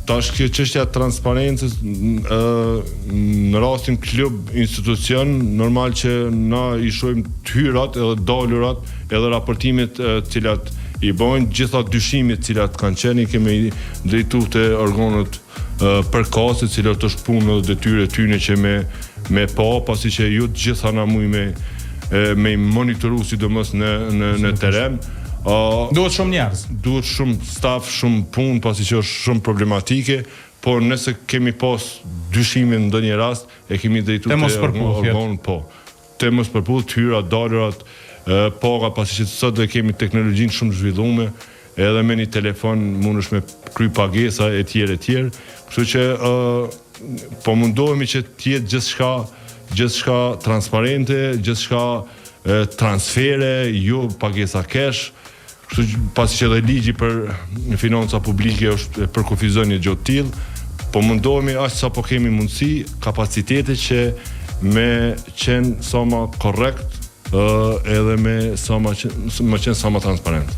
Tash kjo çështja e transparencës në rastin klub institucion normal që na i shohim të hyrat edhe dalurat edhe raportimet cilat i bojnë gjitha dyshimit cilat kanë qenë kemi drejtuar te organet përkatëse cilat është punë dhe detyrë e tyre që me pa pasi që ju të gjitha na me monitoru sidomos në teren. Duhet shumë njerëz. Duhet shumë staf, shumë punë, pasi që është shumë problematike, por nëse kemi pas dyshime në ndonjë rast, e kemi drejtuar te organ, po. Te mos përputh hyra, dalurat, paga, pasi që sot do kemi teknologjinë shumë zhvilluar, edhe me një telefon mundesh me kry pagesa etj. Kështu që po mundohemi që të jetë gjithçka transparente, gjithçka transfere, jo pagesa cash. Pasi që dhe ligji për financa publike është për kufizon një gjotë tillë, po mundohemi aq sa po kemi mundësi, kapacitete që me qenë sa më korrekt edhe me qenë sa më transparent.